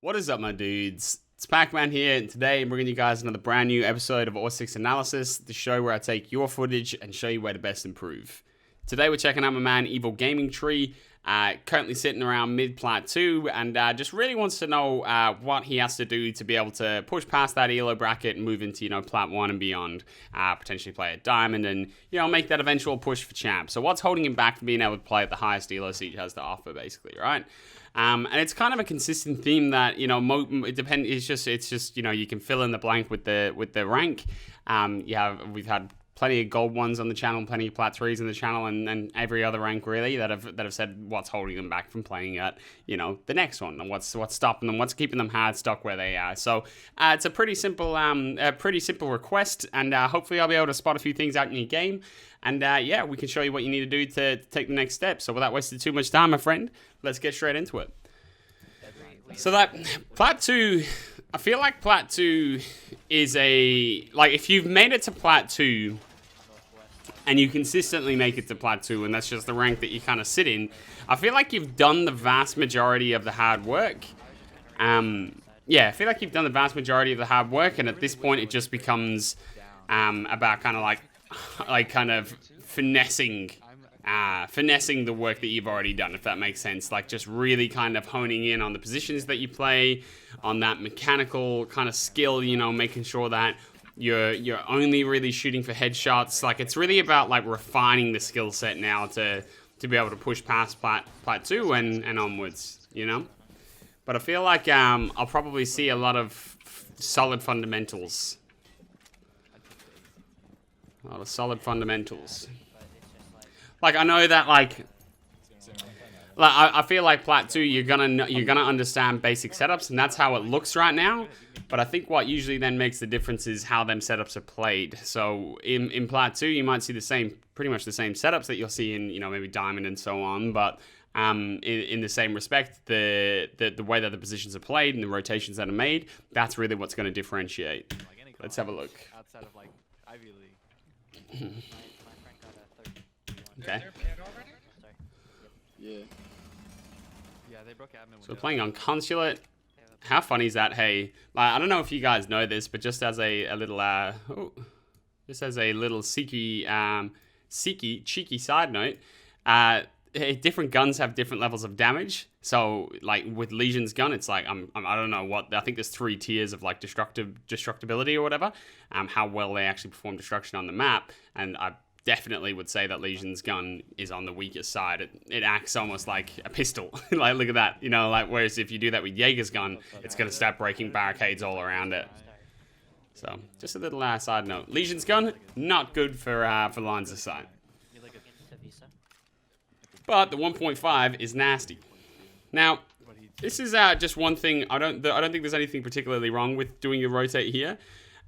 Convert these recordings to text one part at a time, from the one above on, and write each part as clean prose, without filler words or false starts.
What is up, my dudes? It's Pac-Man here, and today I'm bringing you guys another brand new episode of Or6 Analysis, the show where I take your footage and show you where to best improve. Today we're checking out my man EvilGamingTree, currently sitting around mid-Plat 2, and just really wants to know what he has to do to be able to push past that ELO bracket and move into, Plat 1 and beyond, potentially play at Diamond and, make that eventual push for champ. So what's holding him back from being able to play at the highest ELO Siege has to offer, basically, right? And it's kind of a consistent theme that it depends. It's just you can fill in the blank with the rank. We've had plenty of gold ones on the channel, plenty of Plat 3s on the channel, and every other rank really that have said what's holding them back from playing at the next one, and what's stopping them, what's keeping them hard stuck where they are. So it's a pretty simple request, and hopefully I'll be able to spot a few things out in your game. And we can show you what you need to do to take the next step. So without wasting too much time, my friend, let's get straight into it. So that Plat 2, I feel like Plat 2 is if you've made it to Plat 2 and you consistently make it to Plat 2 and that's just the rank that you kind of sit in, I feel like you've done the vast majority of the hard work. I feel like you've done the vast majority of the hard work, and at this point it just becomes about kind of finessing the work that you've already done, if that makes sense. Like just really kind of honing in on the positions that you play, on that mechanical kind of skill, making sure that you're only really shooting for headshots. Like it's really about like refining the skill set now to be able to push past Plat 2 and onwards, But I feel like I'll probably see a lot of solid fundamentals. A lot of solid fundamentals. Like I know that I feel like Plat 2 you're gonna understand basic setups, and that's how it looks right now. But I think what usually then makes the difference is how them setups are played. So in Plat 2 you might see pretty much the same setups that you'll see in maybe Diamond and so on, but in the same respect, the way that the positions are played and the rotations that are made, that's really what's going to differentiate. Let's have a look. Outside of Ivy League. Okay. Yeah. Yeah, they broke admin. So we're playing on Consulate. How funny is that? Hey, I don't know if you guys know this, but just as a little cheeky side note, different guns have different levels of damage. So like with Legion's gun, it's like I don't know what, I think there's 3 tiers of like destructibility or whatever. How well they actually perform destruction on the map, and I definitely would say that Legion's gun is on the weaker side. It acts almost like a pistol. Like look at that, whereas if you do that with Jaeger's gun, it's gonna start breaking barricades all around it. So just a little side note: Legion's gun not good for lines of sight. But the 1.5 is nasty. Now, this is just one thing. I don't think there's anything particularly wrong with doing your rotate here.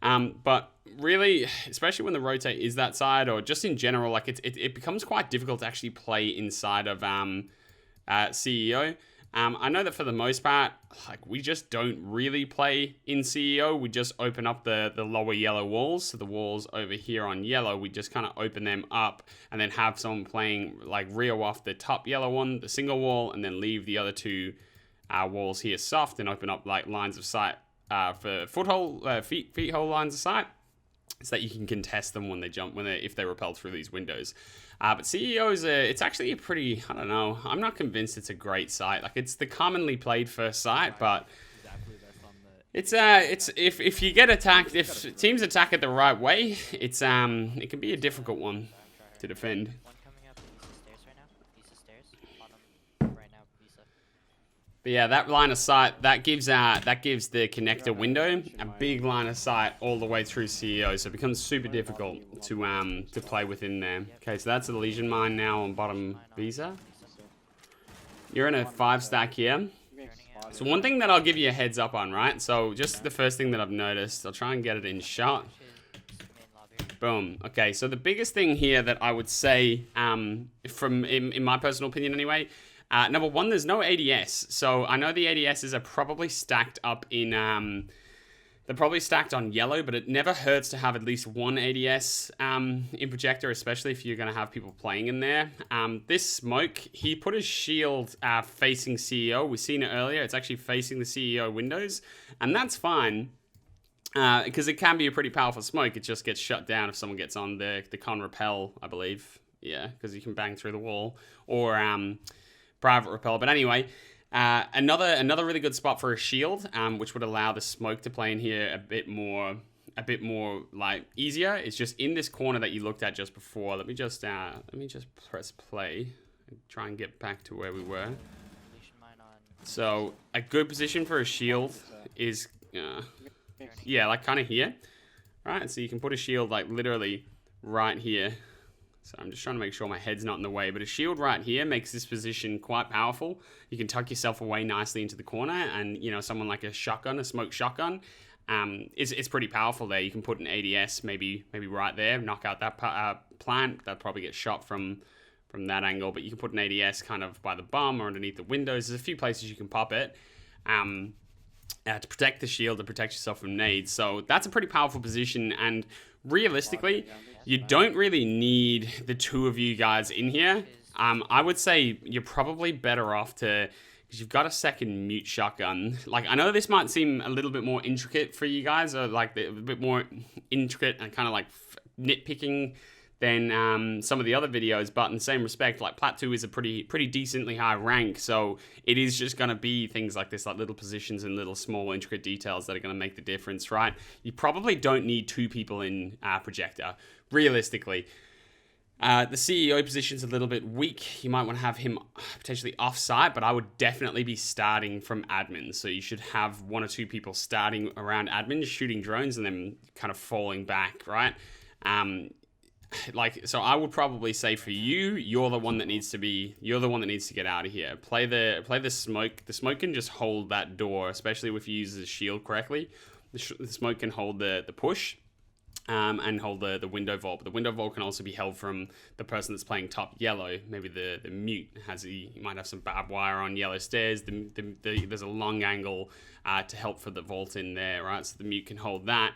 But really, especially when the rotate is that side, or just in general, like it becomes quite difficult to actually play inside of CEO. I know that for the most part, like we just don't really play in CEO. We just open up the lower yellow walls. So the walls over here on yellow, we just kind of open them up and then have someone playing like Rio off the top yellow one, the single wall, and then leave the other 2 walls here soft and open up like lines of sight for feet hole lines of sight, so that you can contest them when they jump, if they repel through these windows. But CEO it's actually a pretty, I don't know, I'm not convinced it's a great site. Like it's the commonly played first site, but it's if you get attacked, if teams attack it the right way, it can be a difficult one to defend. But yeah, that line of sight, that gives the connector window a big line of sight all the way through CEO, so it becomes super difficult to play within there. Okay, so that's a Legion mine now on bottom Visa. You're in a 5-stack here. So one thing that I'll give you a heads up on, right? So just the first thing that I've noticed, I'll try and get it in shot. Boom. Okay, so the biggest thing here that I would say, in my personal opinion anyway, number one, there's no ADS. So I know the ADSs are probably stacked up in They're probably stacked on yellow, but it never hurts to have at least one ADS in projector, especially if you're going to have people playing in there. This smoke, he put his shield facing CEO. We've seen it earlier. It's actually facing the CEO windows, and that's fine because it can be a pretty powerful smoke. It just gets shut down if someone gets on the con repel, I believe. Yeah, because you can bang through the wall or private repel. But anyway. Another really good spot for a shield, which would allow the smoke to play in here a bit more like easier. It's just in this corner that you looked at just before. Let me just press play and try and get back to where we were. So a good position for a shield is, yeah, like kind of here, right? So you can put a shield like literally right here. So I'm just trying to make sure my head's not in the way. But a shield right here makes this position quite powerful. You can tuck yourself away nicely into the corner. And, you know, someone like a shotgun, a smoke shotgun, it's pretty powerful there. You can put an ADS maybe right there, knock out that plant. That'd probably get shot from that angle. But you can put an ADS kind of by the bum or underneath the windows. There's a few places you can pop it to protect the shield, to protect yourself from nades. So that's a pretty powerful position. And realistically, you don't really need the two of you guys in here. I would say you're probably better off because you've got a second mute shotgun. Like, I know this might seem a little bit more intricate for you guys, or like a bit more intricate and kind of like nitpicking than some of the other videos, but in the same respect, like Plat 2 is a pretty decently high rank, so it is just going to be things like this, like little positions and little small intricate details that are going to make the difference, right? You probably don't need two people in projector, realistically. The CEO position's a little bit weak. You might want to have him potentially off-site, but I would definitely be starting from admin. So you should have one or two people starting around admin, shooting drones, and then kind of falling back, right? So I would probably say for you, you're the one that needs to get out of here. Play the smoke. The smoke can just hold that door, especially if you use the shield correctly. The smoke can hold the push, and hold the window vault. But the window vault can also be held from the person that's playing top yellow. Maybe the mute you might have some barbed wire on yellow stairs. There's a long angle to help for the vault in there, right? So the mute can hold that.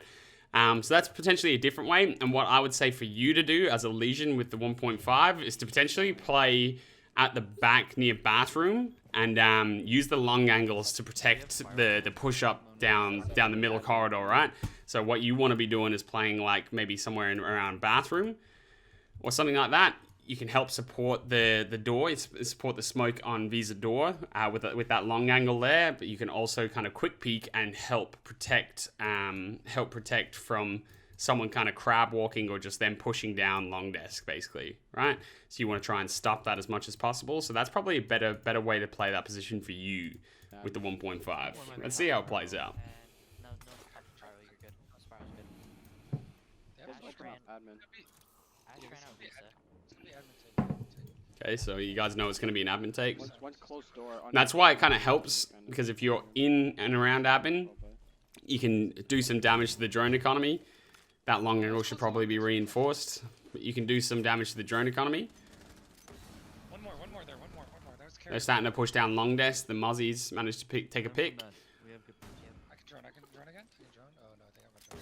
So that's potentially a different way. And what I would say for you to do as a Legion with the 1.5 is to potentially play at the back near bathroom and use the long angles to protect the push up down the middle corridor, right? So what you want to be doing is playing like maybe somewhere around bathroom or something like that. You can help support the door, support the smoke on Visa door with that long angle there, but you can also kind of quick peek and help protect from someone kind of crab walking or just them pushing down long desk, basically, right? So you want to try and stop that as much as possible. So that's probably a better way to play that position for you with the 1.5. Let's see how it plays out. Okay, so you guys know it's going to be an admin take. That's why it kind of helps, because if you're in and around admin, you can do some damage to the drone economy. That long angle should probably be reinforced, but you can do some damage to the drone economy. One more there. That was They're starting to push down long desk. The Muzzies managed to take a pick. I can drone again? Can you drone? Oh no, I think I'm gonna drone.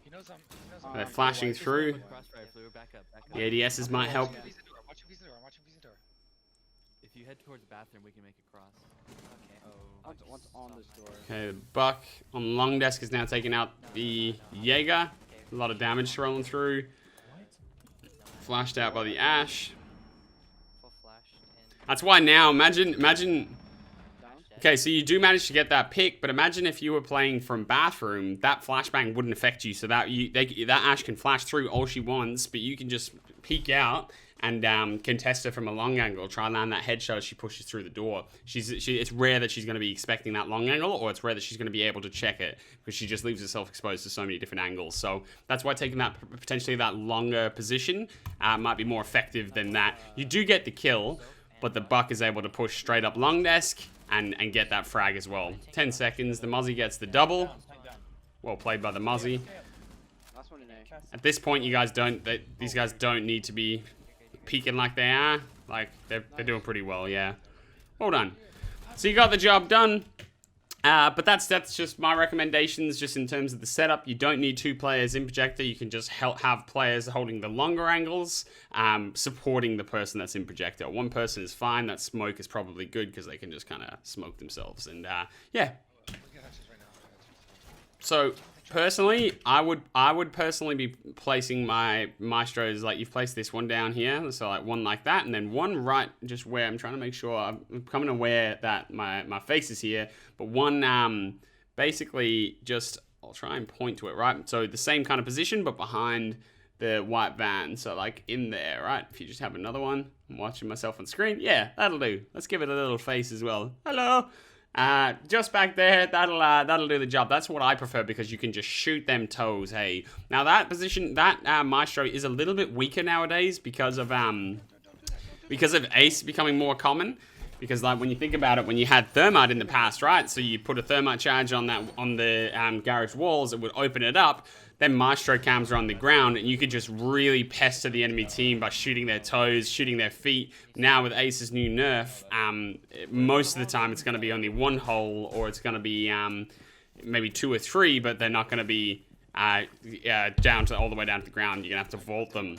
He knows I'm They're flashing through. The ADSs might help. I'm watching Visa door. If you head towards the bathroom, we can make a cross. Okay. Once on this door. Okay, the Buck on long desk is now taking out the Jaeger. A lot of damage rolling through. Flashed out by the Ash. That's why now, imagine. Okay, so you do manage to get that pick, but imagine if you were playing from bathroom, that flashbang wouldn't affect you. So that Ash can flash through all she wants, but you can just peek out and contest her from a long angle. Try and land that headshot as she pushes through the door. It's rare that she's going to be expecting that long angle, or it's rare that she's going to be able to check it, because she just leaves herself exposed to so many different angles. So that's why taking that potentially that longer position might be more effective than that. You do get the kill, but the Buck is able to push straight up long desk and get that frag as well. 10 seconds, the Muzzy gets the double. Well played by the Muzzy. At this point, these guys don't need to be peeking like they are. Like, they're doing pretty well, yeah. Well done. So you got the job done. But that's just my recommendations, just in terms of the setup. You don't need 2 players in projector. You can just have players holding the longer angles, supporting the person that's in projector. 1 person is fine. That smoke is probably good because they can just kind of smoke themselves. And yeah. So personally, I would personally be placing my maestros like you've placed this one down here, so like one like that, and then one right just where I'm trying to make sure I'm becoming aware that my face is here, but one basically just I'll try and point to it, right? So the same kind of position, but behind the white van, so like in there, right? If you just have another one, I'm watching myself on screen. Yeah, that'll do. Let's give it a little face as well. Hello. Just back there, that'll do the job. That's what I prefer because you can just shoot them toes. Hey, now that position, that maestro is a little bit weaker nowadays because of ace becoming more common. Because like when you think about it, when you had thermite in the past, right? So you put a thermite charge on the garage walls, it would open it up. Then maestro cams are on the ground, and you could just really pester the enemy team by shooting their toes, shooting their feet. Now with Ace's new nerf, most of the time it's going to be only 1 hole, or it's going to be maybe 2 or 3, but they're not going to be down to all the way down to the ground. You're going to have to vault them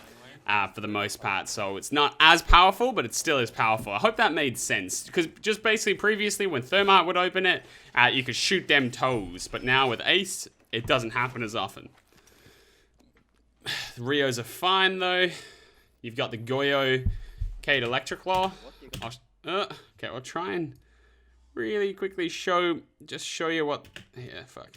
for the most part. So it's not as powerful, but it still is powerful. I hope that made sense, because just basically previously when thermite would open it, you could shoot them toes, but now with Ace, it doesn't happen as often. The Rios are fine though. You've got the Goyo Cade Electric Law. Okay, I'll try and really quickly show you what. Yeah, fuck.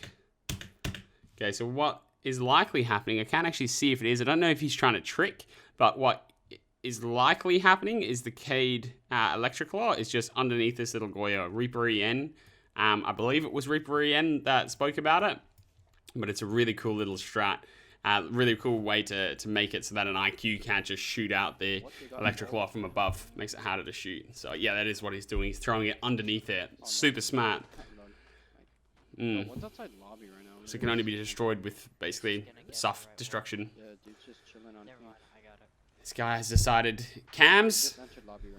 Okay, so what is likely happening? I can't actually see if it is. I don't know if he's trying to trick, but what is likely happening is the Cade Electric Law is just underneath this little Goyo Reaper EN. I believe it was Reaper EN that spoke about it, but it's a really cool little strat. Really cool way to make it so that an IQ can't just shoot out the electric law from above. Makes it harder to shoot. So yeah, that is what he's doing. He's throwing it underneath it. Super smart. What's outside lobby right now? So it can only be destroyed with basically soft destruction. Yeah, dude's just chilling on Never mind, I got it. This guy has decided cams.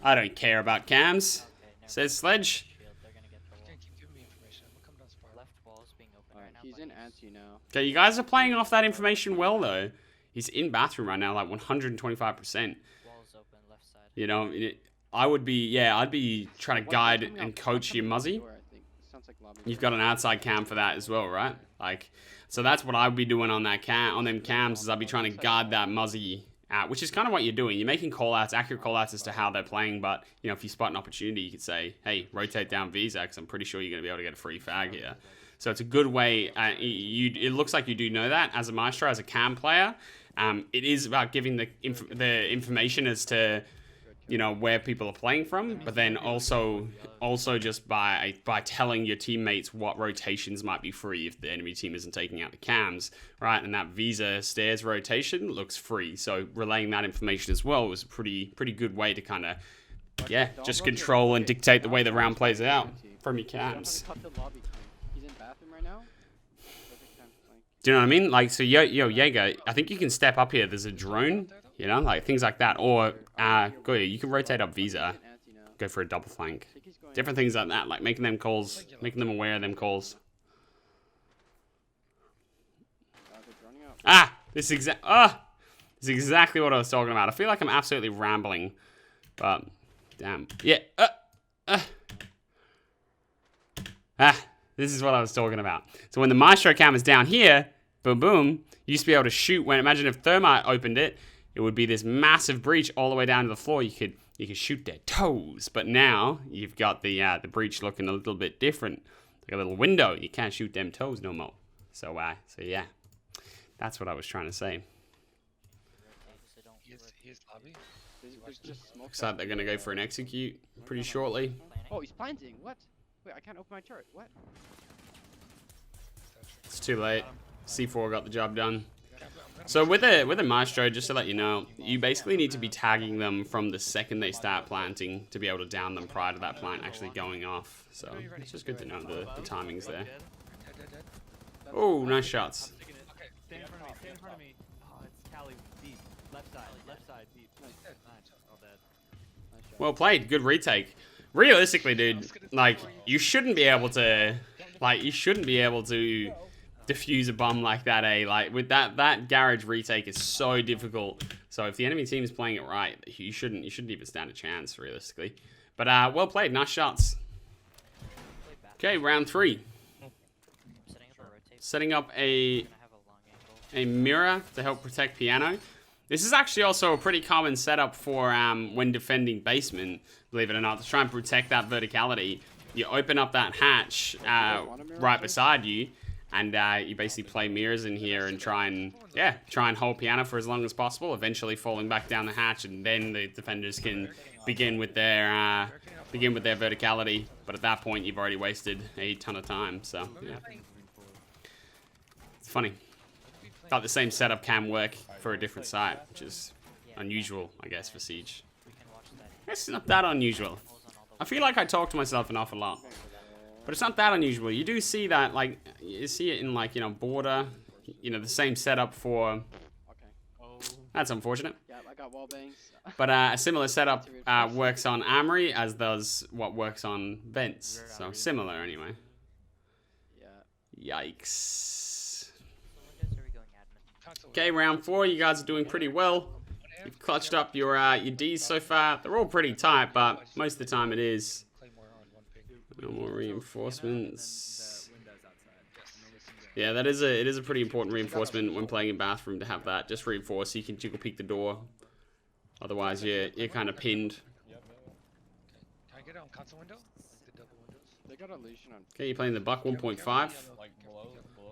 I don't care about cams. Says Sledge. They're gonna get the wall. Can't keep giving me information. I'm gonna come down Spark. Left wall is being opened right now. He's but in anti now. Okay, you guys are playing off that information well though. He's in bathroom right now, like 125%. Wall is open, left side. You know, I'd be trying to guide and coach your Muzzy. You've got an outside cam for that as well, right? Like, so that's what I'd be doing on that on them cams, is I'd be trying to guard that Muzzy out, which is kind of what you're doing. You're making call-outs, accurate call-outs as to how they're playing, but, you know, if you spot an opportunity, you could say, hey, rotate down Visa, because I'm pretty sure you're going to be able to get a free fag here. So it's a good way. It looks like you do know that as a Maestro, as a cam player. It is about giving the information as to, you know, where people are playing from, but then also just by telling your teammates what rotations might be free if the enemy team isn't taking out the cams, right? And that Visa stairs rotation looks free. So relaying that information as well was a pretty good way to kind of, yeah, just control and dictate the way the round plays out from your cams. He's in bathroom right now. Do you know what I mean? Like, so Jaeger, I think you can step up here. There's a drone, you know, like things like that. Or, you can rotate up Visa, go for a double flank. Different things like that, like making them calls, making them aware of them calls. This is exactly what I was talking about. I feel like I'm absolutely rambling, but damn. Yeah. This is what I was talking about. So when the Maestro cam is down here, boom, boom, you used to be able to shoot. Imagine if Thermite opened it, it would be this massive breach all the way down to the floor. You could shoot their toes. But now you've got the breach looking a little bit different, like a little window. You can't shoot them toes no more. So yeah, that's what I was trying to say. He's lobby. Looks like they're gonna go for an execute pretty shortly. Oh, he's planting. What? Wait, I can't open my turret. What? It's too late. C4 got the job done. So with a Maestro, just to let you know, you basically need to be tagging them from the second they start planting to be able to down them prior to that plant actually going off. So it's just good to know the timings there. Oh, nice shots. Stand in front of me, stand in front of me. Oh, it's Cali deep. Left side, deep. Nice. All dead. Well played, good retake. Realistically, dude, like, you shouldn't be able to Like, you shouldn't be able to defuse a bomb like that, eh? Like, with that garage retake is so difficult. So if the enemy team is playing it right, you shouldn't even stand a chance, realistically. But well played, nice shots. Okay, round 3. Setting up a mirror to help protect piano. This is actually also a pretty common setup for when defending basement, believe it or not, to try and protect that verticality. You open up that hatch right beside you, and you basically play mirrors in here and try and hold piano for as long as possible, eventually falling back down the hatch, and then the defenders can begin with their verticality. But at that point, you've already wasted a ton of time. So yeah, it's funny. Thought the same setup can work for a different site, which is unusual, I guess, for Siege. It's not that unusual. I feel like I talk to myself an awful lot, but it's not that unusual. You do see that, like, you see it in, like, you know, border, you know, the same setup for. Okay. Oh. That's unfortunate. Yeah, I got wall bangs. But a similar setup works on Armory, as does what works on Vents. So similar, anyway. Yeah. Yikes. Okay, round 4. You guys are doing pretty well. You've clutched up your Ds so far. They're all pretty tight, but most of the time it is. No more reinforcements. Yeah, it is a pretty important reinforcement when playing in bathroom to have that. Just reinforce so you can jiggle peek the door. Otherwise, you're kind of pinned. Can I get it on console window? Like the double windows? They got illusion on. Okay, you're playing the Buck 1.5.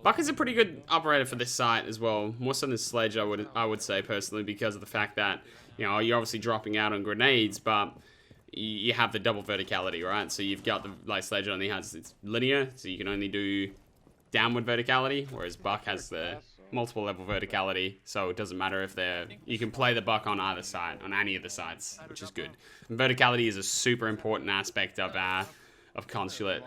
Buck is a pretty good operator for this site as well, more so than Sledge, I would say personally, because of the fact that, you know, you're obviously dropping out on grenades, but you have the double verticality, right? So you've got the, like, Sledge only has, it's linear, so you can only do downward verticality, whereas Buck has the multiple level verticality, so it doesn't matter if you can play the Buck on either side, on any of the sides, which is good. And verticality is a super important aspect of Consulate.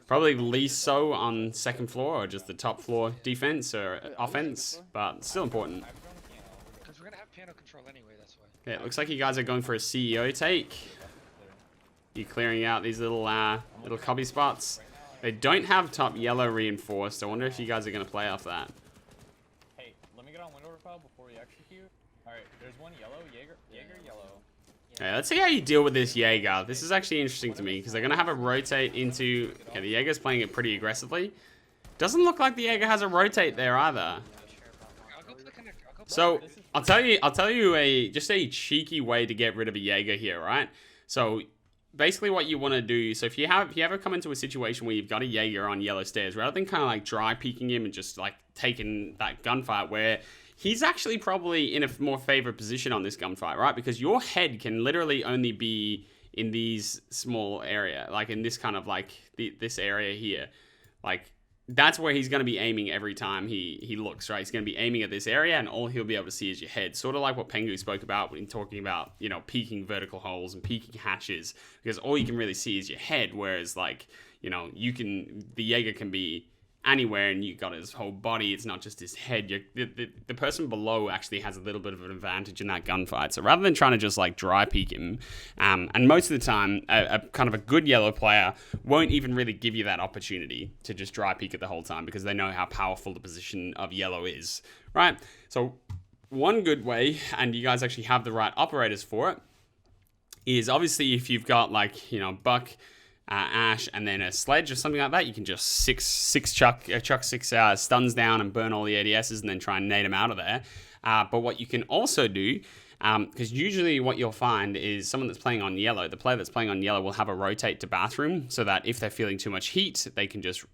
Probably least so on second floor or just the top floor defense or offense, but still important. Because we're gonna have piano control anyway, that's why. Yeah, it looks like you guys are going for a CEO take. You're clearing out these little cubby spots. They don't have top yellow reinforced. I wonder if you guys are gonna play off that. Hey, let me get on window repel before we execute. Alright, there's one yellow, Jaeger yellow. Okay, let's see how you deal with this Jaeger. This is actually interesting to me because they're going to have a rotate into. Okay, the Jaeger's playing it pretty aggressively. Doesn't look like the Jaeger has a rotate there either. I'll go to the connector. I'll go So I'll tell you just a cheeky way to get rid of a Jaeger here, right? So basically what you want to do, so if you ever come into a situation where you've got a Jaeger on yellow stairs, rather than kind of like dry peeking him and just like taking that gunfight, where he's actually probably in a more favored position on this gunfight, right? Because your head can literally only be in these small area, like in this kind of like this area here. Like, that's where he's going to be aiming every time he looks, right? He's going to be aiming at this area, and all he'll be able to see is your head. Sort of like what Pengu spoke about when talking about, you know, peeking vertical holes and peeking hatches, because all you can really see is your head, whereas, like, you know, the Jaeger can be anywhere, and you got his whole body. It's not just his head. The person below actually has a little bit of an advantage in that gunfight. So rather than trying to just like dry peek him, and most of the time a kind of a good yellow player won't even really give you that opportunity to just dry peek it the whole time, because they know how powerful the position of yellow is, right? So one good way, and you guys actually have the right operators for it, is obviously if you've got, like, you know, Buck, Ash, and then a Sledge or something like that, you can just chuck six stuns down and burn all the ADSs and then try and nade them out of there. But what you can also do, because usually what you'll find is someone that's playing on yellow, the player that's playing on yellow will have a rotate to bathroom, so that if they're feeling too much heat, they can just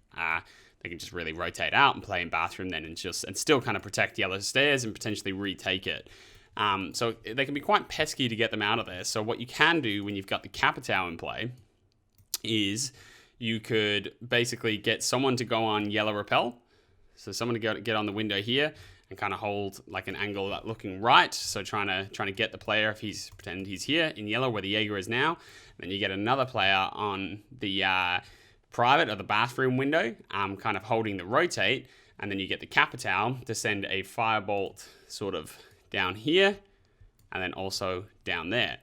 really rotate out and play in bathroom then, and still kind of protect yellow stairs and potentially retake it. So they can be quite pesky to get them out of there. So what you can do when you've got the Capitao in play is you could basically get someone to go on yellow repel. So someone to get on the window here and kind of hold like an angle looking right. So trying to get the player, if pretend he's here in yellow where the Jaeger is now. Then you get another player on the private or the bathroom window, kind of holding the rotate. And then you get the Capitao to send a firebolt sort of down here and then also down there.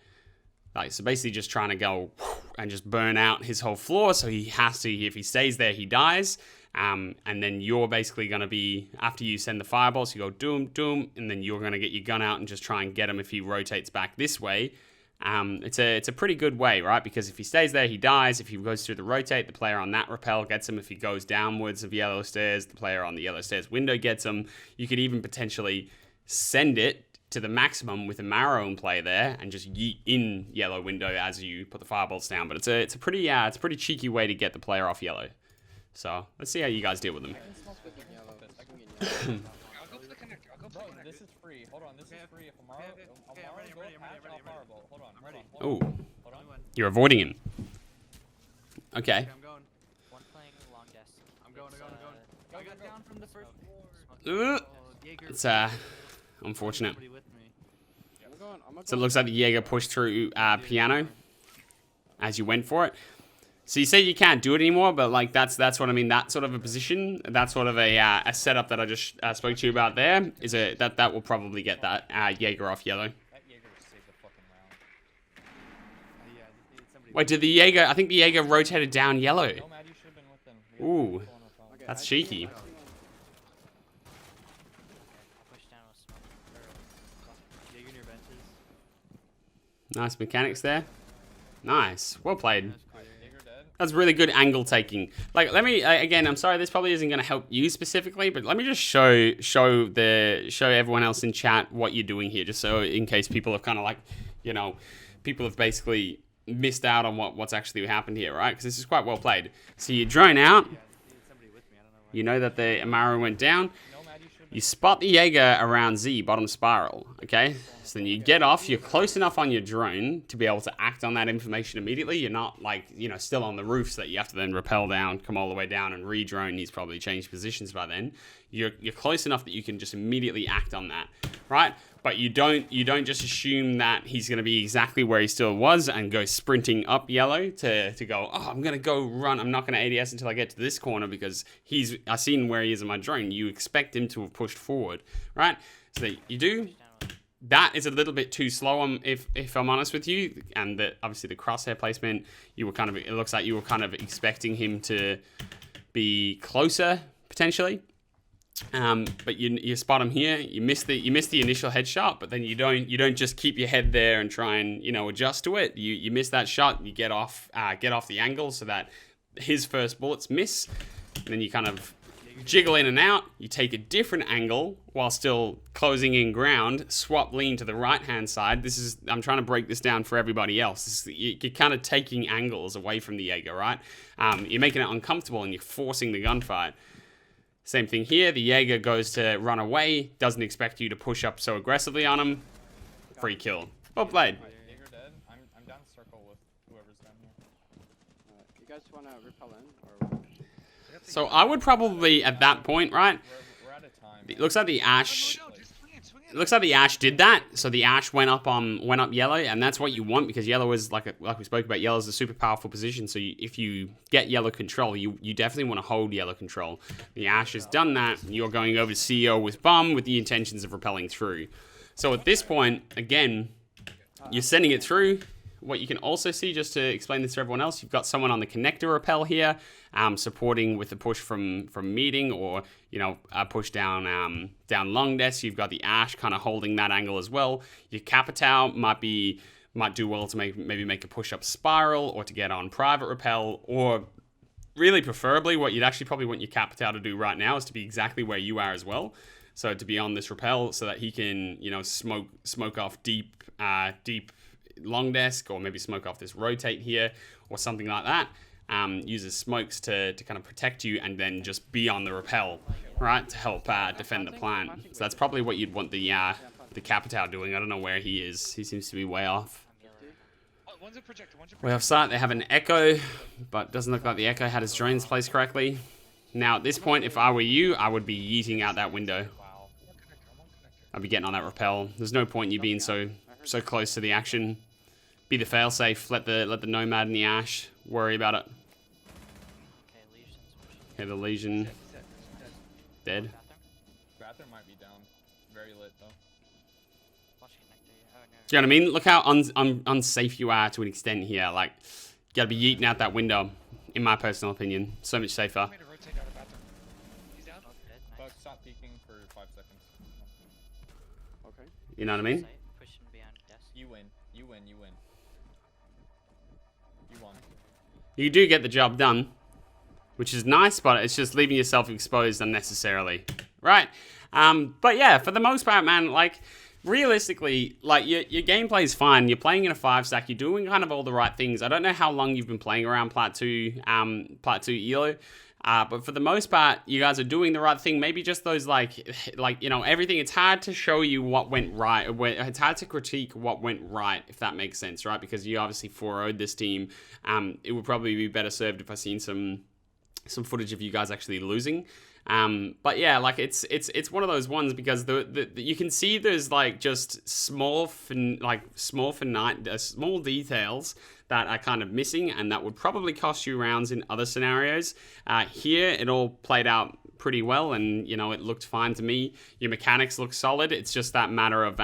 Like, so basically just trying to go and just burn out his whole floor. So he has to, if he stays there, he dies. And then you're basically going to be, after you send the fireballs, you go doom, doom, and then you're going to get your gun out and just try and get him if he rotates back this way. It's a pretty good way, right? Because if he stays there, he dies. If he goes through the rotate, the player on that rappel gets him. If he goes downwards of yellow stairs, the player on the yellow stairs window gets him. You could even potentially send it to the maximum with a marrow in play there and just yeet in yellow window as you put the fireballs down. But it's a pretty cheeky way to get the player off yellow. So let's see how you guys deal with them. I'll go to the connector. I'll go to the connector. This is free. Hold on, this is free. If Amaro, I'm ready, I'm ready, I'm ready, I'm ready. Fireball. Hold on, I'm ready. Oh, Hold on. you're avoiding him. Okay. Okay, I'm going. One playing long desk. I'm going. I got down from the first floor. Uh, Jaeger. It's unfortunate. Somebody with me. So it looks like the Jaeger pushed through piano as you went for it. So you say you can't do it anymore, but like that's what I mean. That sort of a position, that sort of a setup that I just spoke to you about there is that will probably get that Jaeger off yellow. That Jaeger just saved the fucking round. Yeah, I just needed somebody. Wait, did the Jaeger? I think the Jaeger rotated down yellow. No, Matt, you should have been with them. Ooh, Pulling us off. that's cheeky. I'll push down with smoke. Jaeger near benches. Nice mechanics there. Nice, well played. That's clear. Jaeger dead. That's really good angle taking. Like, let me again. I'm sorry, this probably isn't going to help you specifically, but let me just show everyone else in chat what you're doing here, just so in case people have kind of like, people have basically missed out on what's actually happened here, right? Because this is quite well played. So you drone out. Yeah, I just needed somebody with me. I don't know where. You know that the Amaro went down. No, Matt, you should have been. You spot the Jaeger around Z, bottom spiral, okay? So then you get off, you're close enough on your drone to be able to act on that information immediately. You're not like, still on the roof so that you have to then rappel down, come all the way down and re-drone. He's probably changed positions by then. You're close enough that you can just immediately act on that, right? But you don't just assume that he's going to be exactly where he still was and go sprinting up yellow to go, oh, I'm going to go run. I'm not going to ADS until I get to this corner because I've seen where he is on my drone. You expect him to have pushed forward, right? So you do. That is a little bit too slow, if I'm honest with you. And obviously the crosshair placement, it looks like you were kind of expecting him to be closer potentially. But you spot him here. You miss the initial headshot, but then you don't just keep your head there and try and adjust to it. You miss that shot. You get off the angle so that his first bullets miss, and then you kind of jiggle in and out. You take a different angle while still closing in ground. Swap lean to the right hand side. I'm trying to break this down for everybody else. You're kind of taking angles away from the Jaeger, right? You're making it uncomfortable and you're forcing the gunfight. Same thing here. The Jaeger goes to run away. Doesn't expect you to push up so aggressively on him. Free kill. Well played. Jaeger dead. I'm down circle with whoever's down here. You guys want to repel in? Or... So I would probably, at that point, right? We're out of time. It looks like the Ash... No, just swing it. It looks like the Ash did that. So the Ash went up yellow, and that's what you want because yellow is like we spoke about. Yellow is a super powerful position. So if you get yellow control, you definitely want to hold yellow control. The Ash has done that. And you're going over to CEO with bomb with the intentions of repelling through. So at this point, again, you're sending it through. What you can also see, just to explain this to everyone else, you've got someone on the connector rappel here, supporting with the push from meeting or a push down long desk. You've got the Ash kind of holding that angle as well. Your Capitao might do well to maybe make a push up spiral or to get on private rappel, or really preferably what you'd actually probably want your Capitao to do right now is to be exactly where you are as well. So to be on this rappel so that he can smoke off deep long desk, or maybe smoke off this rotate here or something like that. Uses smokes to kind of protect you and then just be on the rappel, right, to help defend the plant. So that's probably what you'd want the Capitao doing. I don't know where he is. He seems to be way off. One's a projector. Way off site. They have an Echo, but doesn't look like the Echo had his drones placed correctly. Now at this point, if I were you, I would be yeeting out that window. I'd be getting on that rappel. There's no point in you being so close to the action. Be the failsafe. Let the Nomad and the Ash worry about it. Okay, Legion's pushing. Okay, the Legion dead. Bathroom might be down. Very lit though. Watch connector. Oh, no. Do you know what I mean? Look how unsafe you are to an extent here. Like, gotta be yeeting out that window, in my personal opinion. So much safer. I'm going to rotate out of bathroom. He's down. Smoke dead. But Nice. stop peeking for 5 seconds. Okay. You know what I mean? Sight, pushing behind desk. You win. You win. You win. You won. You do get the job done, which is nice, but it's just leaving yourself exposed unnecessarily, right? But yeah, for the most part, man, like, realistically, like, your gameplay is fine. You're playing in a 5-stack. You're doing kind of all the right things. I don't know how long you've been playing around Plat 2 ELO, but for the most part, you guys are doing the right thing. Maybe just those, like, you know, everything. It's hard to show you what went right. It's hard to critique what went right, if that makes sense, right? Because you obviously 4-0'd this team. It would probably be better served if I seen some footage of you guys actually losing. But yeah, like, it's one of those ones because the you can see there's, like, just small details that are kind of missing, and that would probably cost you rounds in other scenarios. Here, it all played out pretty well, and, you know, it looked fine to me. Your mechanics look solid. It's just that matter of,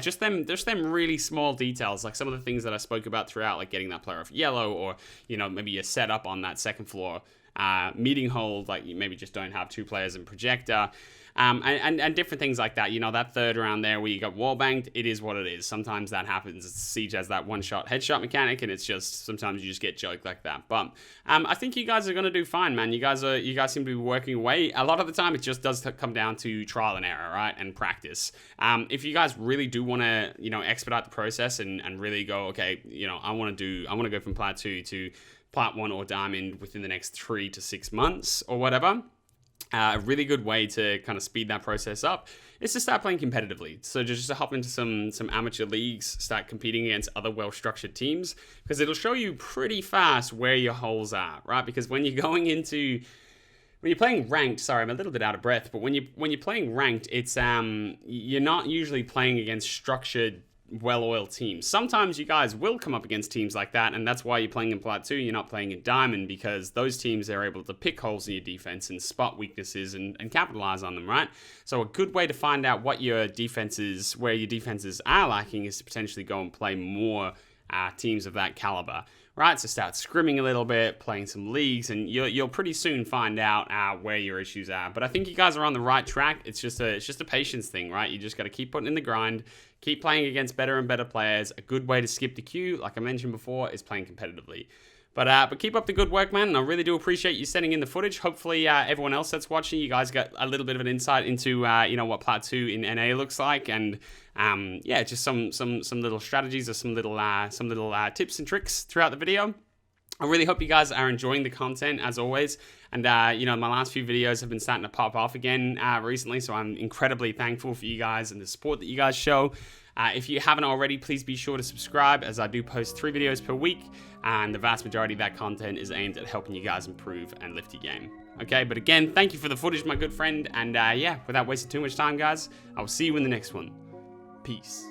just them really small details, like some of the things that I spoke about throughout, like getting that player off yellow, or, you know, maybe your setup on that second floor meeting hold, like you maybe just don't have 2 players and projector, and different things like that. You know, that third round there where you got wall banged, it is what it is. Sometimes that happens. Siege has that one-shot headshot mechanic, and it's just, sometimes you just get joked like that. But I think you guys are going to do fine, man. You guys seem to be working away. A lot of the time, it just does come down to trial and error, right, and practice. If you guys really do want to, you know, expedite the process and really go, okay, you know, I want to go from Plat 2 to Plat 1 or Diamond within the next 3 to 6 months or whatever. A really good way to kind of speed that process up is to start playing competitively. So just to hop into some amateur leagues, start competing against other well-structured teams, because it'll show you pretty fast where your holes are, right? Because when you're playing ranked, sorry, I'm a little bit out of breath, but when you're playing ranked, it's you're not usually playing against structured, well-oiled teams. Sometimes you guys will come up against teams like that, and that's why you're playing in Plat 2, you're not playing in Diamond, because those teams are able to pick holes in your defense and spot weaknesses and capitalize on them, right? So a good way to find out what your defenses, where your defenses are lacking, is to potentially go and play more teams of that caliber, right? So start scrimming a little bit, playing some leagues, and you'll pretty soon find out where your issues are. But I think you guys are on the right track. It's just a patience thing, right? You just got to keep putting in the grind, keep playing against better and better players. A good way to skip the queue, like I mentioned before, is playing competitively. But keep up the good work, man. And I really do appreciate you sending in the footage. Hopefully, everyone else that's watching, you guys got a little bit of an insight into you know, what Plat 2 in NA looks like, and yeah, just some little strategies or some little tips and tricks throughout the video. I really hope you guys are enjoying the content, as always. And, you know, my last few videos have been starting to pop off again recently, so I'm incredibly thankful for you guys and the support that you guys show. If you haven't already, please be sure to subscribe, as I do post 3 videos per week, and the vast majority of that content is aimed at helping you guys improve and lift your game. Okay, but again, thank you for the footage, my good friend, and yeah, without wasting too much time, guys, I will see you in the next one. Peace.